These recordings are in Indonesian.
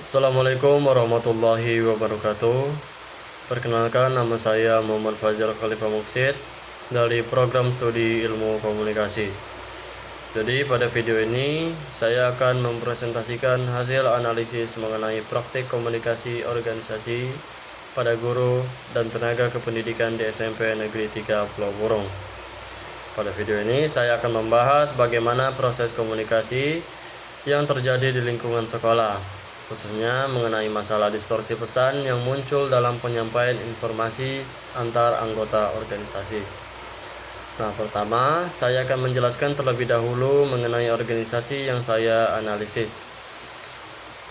Assalamualaikum warahmatullahi wabarakatuh. Perkenalkan, nama saya Muhammad Fajar Khalifah Muksid dari program studi ilmu komunikasi. Jadi pada video ini saya akan mempresentasikan hasil analisis mengenai praktik komunikasi organisasi pada guru dan tenaga kependidikan di SMP Negeri 3 Pulau Burung. Pada video ini saya akan membahas bagaimana proses komunikasi yang terjadi di lingkungan sekolah, khususnya mengenai masalah distorsi pesan yang muncul dalam penyampaian informasi antar anggota organisasi. Nah, pertama saya akan menjelaskan terlebih dahulu mengenai organisasi yang saya analisis.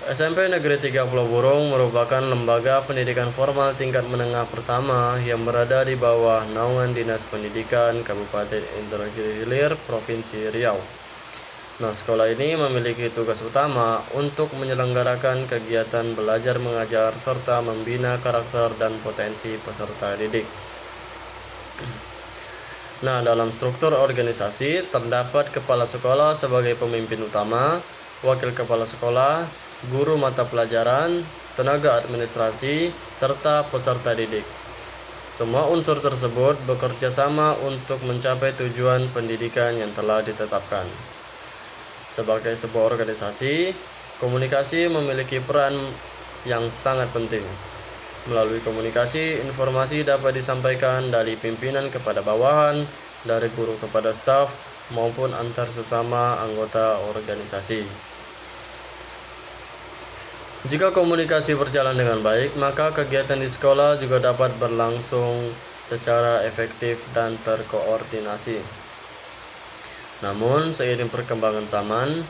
SMP Negeri 3 Pulau Burung merupakan lembaga pendidikan formal tingkat menengah pertama yang berada di bawah naungan Dinas Pendidikan Kabupaten Indragiri Hilir, Provinsi Riau. Nah, sekolah ini memiliki tugas utama untuk menyelenggarakan kegiatan belajar mengajar serta membina karakter dan potensi peserta didik. Nah, dalam struktur organisasi terdapat kepala sekolah sebagai pemimpin utama, wakil kepala sekolah, guru mata pelajaran, tenaga administrasi, serta peserta didik. Semua unsur tersebut bekerja sama untuk mencapai tujuan pendidikan yang telah ditetapkan. Sebagai sebuah organisasi, komunikasi memiliki peran yang sangat penting. Melalui komunikasi, informasi dapat disampaikan dari pimpinan kepada bawahan, dari guru kepada staf, maupun antar sesama anggota organisasi. Jika komunikasi berjalan dengan baik, maka kegiatan di sekolah juga dapat berlangsung secara efektif dan terkoordinasi. Namun, seiring perkembangan zaman,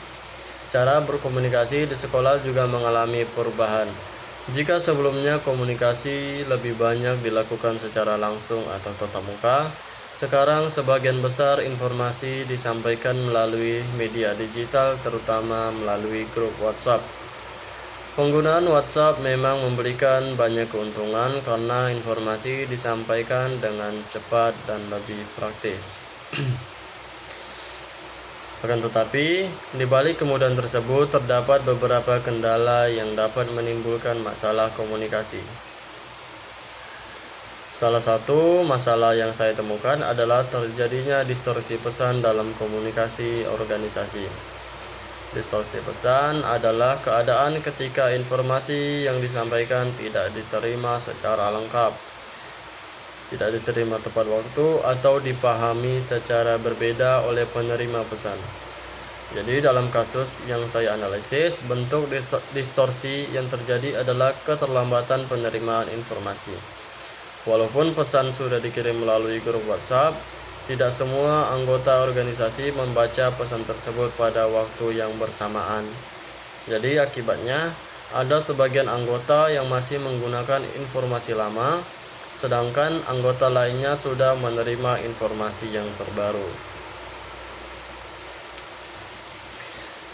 cara berkomunikasi di sekolah juga mengalami perubahan. Jika sebelumnya komunikasi lebih banyak dilakukan secara langsung atau tatap muka, sekarang sebagian besar informasi disampaikan melalui media digital, terutama melalui grup WhatsApp. Penggunaan WhatsApp memang memberikan banyak keuntungan karena informasi disampaikan dengan cepat dan lebih praktis. Akan tetapi, di balik kemudahan tersebut terdapat beberapa kendala yang dapat menimbulkan masalah komunikasi. Salah satu masalah yang saya temukan adalah terjadinya distorsi pesan dalam komunikasi organisasi. Distorsi pesan adalah keadaan ketika informasi yang disampaikan tidak diterima secara lengkap, tidak diterima tepat waktu, atau dipahami secara berbeda oleh penerima pesan. Jadi dalam kasus yang saya analisis, bentuk distorsi yang terjadi adalah keterlambatan penerimaan informasi. Walaupun pesan sudah dikirim melalui grup WhatsApp, tidak semua anggota organisasi membaca pesan tersebut pada waktu yang bersamaan. Jadi akibatnya ada sebagian anggota yang masih menggunakan informasi lama, sedangkan anggota lainnya sudah menerima informasi yang terbaru.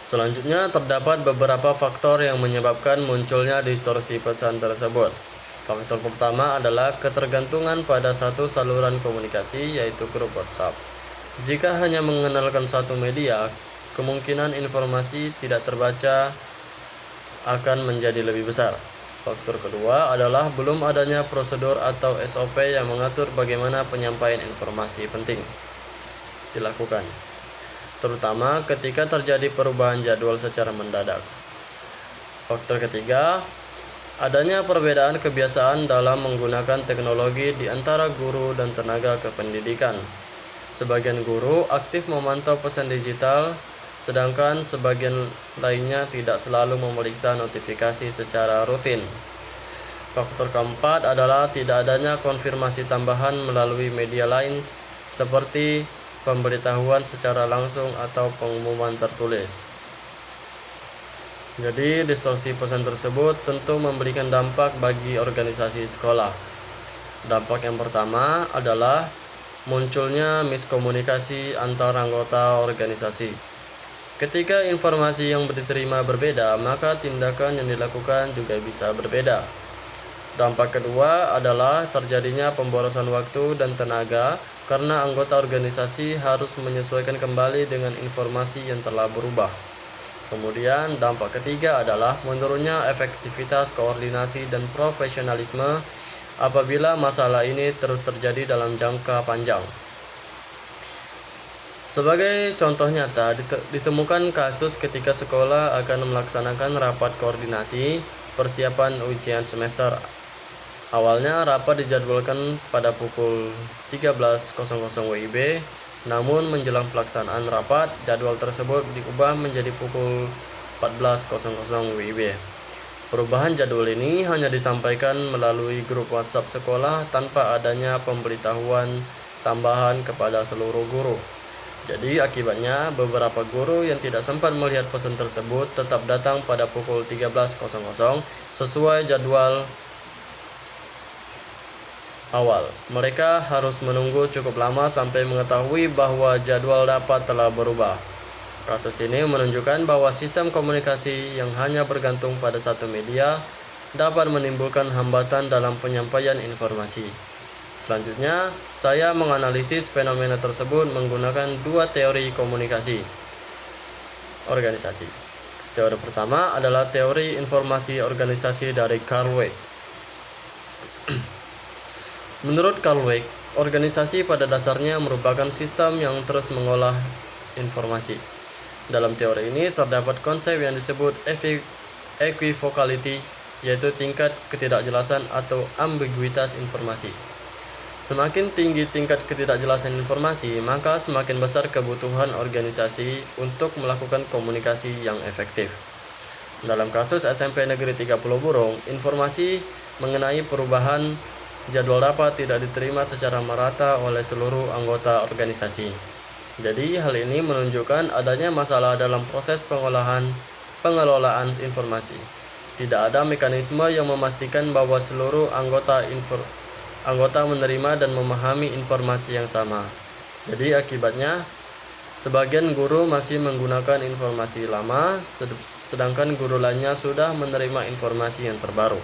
Selanjutnya, terdapat beberapa faktor yang menyebabkan munculnya distorsi pesan tersebut. Faktor pertama adalah ketergantungan pada satu saluran komunikasi, yaitu grup WhatsApp. Jika hanya mengenalkan satu media, kemungkinan informasi tidak terbaca akan menjadi lebih besar. Faktor kedua adalah belum adanya prosedur atau SOP yang mengatur bagaimana penyampaian informasi penting dilakukan, terutama ketika terjadi perubahan jadwal secara mendadak. Faktor ketiga, adanya perbedaan kebiasaan dalam menggunakan teknologi di antara guru dan tenaga kependidikan. Sebagian guru aktif memantau pesan digital, sedangkan sebagian lainnya tidak selalu memeriksa notifikasi secara rutin. Faktor keempat adalah tidak adanya konfirmasi tambahan melalui media lain seperti pemberitahuan secara langsung atau pengumuman tertulis. Jadi distorsi pesan tersebut tentu memberikan dampak bagi organisasi sekolah. Dampak yang pertama adalah munculnya miskomunikasi antar anggota organisasi. Ketika informasi yang diterima berbeda, maka tindakan yang dilakukan juga bisa berbeda. Dampak kedua adalah terjadinya pemborosan waktu dan tenaga karena anggota organisasi harus menyesuaikan kembali dengan informasi yang telah berubah. Kemudian dampak ketiga adalah menurunnya efektivitas koordinasi dan profesionalisme apabila masalah ini terus terjadi dalam jangka panjang. Sebagai contoh nyata, ditemukan kasus ketika sekolah akan melaksanakan rapat koordinasi persiapan ujian semester. Awalnya rapat dijadwalkan pada pukul 13.00 WIB, namun menjelang pelaksanaan rapat, jadwal tersebut diubah menjadi pukul 14.00 WIB. Perubahan jadwal ini hanya disampaikan melalui grup WhatsApp sekolah tanpa adanya pemberitahuan tambahan kepada seluruh guru. Jadi akibatnya beberapa guru yang tidak sempat melihat pesan tersebut tetap datang pada pukul 13.00 sesuai jadwal awal. Mereka harus menunggu cukup lama sampai mengetahui bahwa jadwal rapat telah berubah. Kasus ini menunjukkan bahwa sistem komunikasi yang hanya bergantung pada satu media dapat menimbulkan hambatan dalam penyampaian informasi. Selanjutnya, saya menganalisis fenomena tersebut menggunakan dua teori komunikasi organisasi. Teori pertama adalah teori informasi organisasi dari Carl Weick. Menurut Carl Weick, organisasi pada dasarnya merupakan sistem yang terus mengolah informasi. Dalam teori ini terdapat konsep yang disebut equivocality, yaitu tingkat ketidakjelasan atau ambiguitas informasi. Semakin tinggi tingkat ketidakjelasan informasi, maka semakin besar kebutuhan organisasi untuk melakukan komunikasi yang efektif. Dalam kasus SMP Negeri 30 Burung, informasi mengenai perubahan jadwal rapat tidak diterima secara merata oleh seluruh anggota organisasi. Jadi hal ini menunjukkan adanya masalah dalam proses pengelolaan informasi. Tidak ada mekanisme yang memastikan bahwa seluruh anggota menerima dan memahami informasi yang sama. Jadi akibatnya sebagian guru masih menggunakan informasi lama, sedangkan guru lainnya sudah menerima informasi yang terbaru.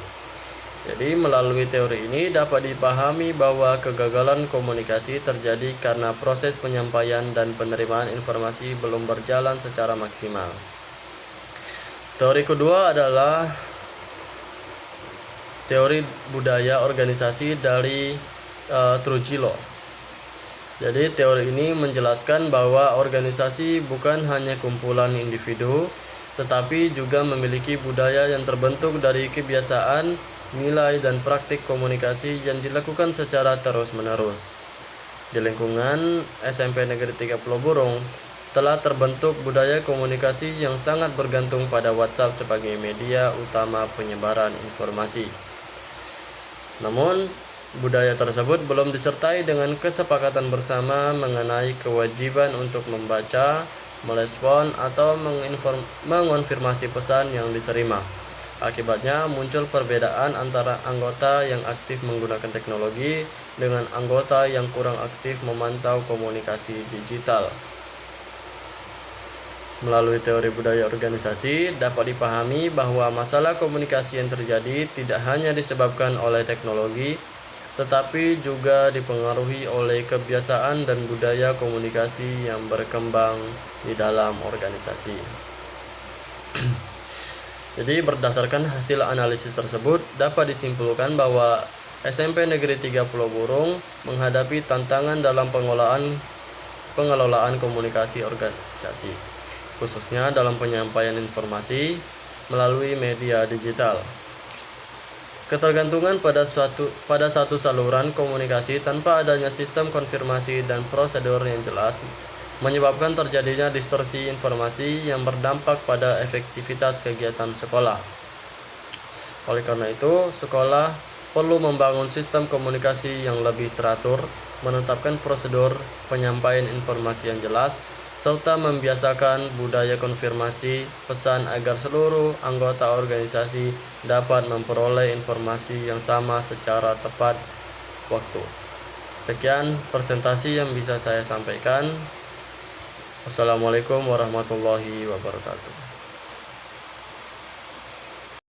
Jadi melalui teori ini dapat dipahami bahwa kegagalan komunikasi terjadi karena proses penyampaian dan penerimaan informasi belum berjalan secara maksimal. Teori kedua adalah teori budaya organisasi dari Trujillo. Jadi teori ini menjelaskan bahwa organisasi bukan hanya kumpulan individu, tetapi juga memiliki budaya yang terbentuk dari kebiasaan, nilai, dan praktik komunikasi yang dilakukan secara terus-menerus. Di lingkungan SMP Negeri 30 Burung telah terbentuk budaya komunikasi yang sangat bergantung pada WhatsApp sebagai media utama penyebaran informasi. Namun, budaya tersebut belum disertai dengan kesepakatan bersama mengenai kewajiban untuk membaca, merespon, atau mengonfirmasi pesan yang diterima. Akibatnya muncul perbedaan antara anggota yang aktif menggunakan teknologi dengan anggota yang kurang aktif memantau komunikasi digital. Melalui teori budaya organisasi dapat dipahami bahwa masalah komunikasi yang terjadi tidak hanya disebabkan oleh teknologi, tetapi juga dipengaruhi oleh kebiasaan dan budaya komunikasi yang berkembang di dalam organisasi. Jadi berdasarkan hasil analisis tersebut dapat disimpulkan bahwa SMP Negeri 30 Burung menghadapi tantangan dalam pengelolaan komunikasi organisasi, khususnya dalam penyampaian informasi melalui media digital. Ketergantungan pada satu saluran komunikasi tanpa adanya sistem konfirmasi dan prosedur yang jelas menyebabkan terjadinya distorsi informasi yang berdampak pada efektivitas kegiatan sekolah. Oleh karena itu, sekolah perlu membangun sistem komunikasi yang lebih teratur, menetapkan prosedur penyampaian informasi yang jelas, serta membiasakan budaya konfirmasi pesan agar seluruh anggota organisasi dapat memperoleh informasi yang sama secara tepat waktu. Sekian presentasi yang bisa saya sampaikan. Wassalamualaikum warahmatullahi wabarakatuh.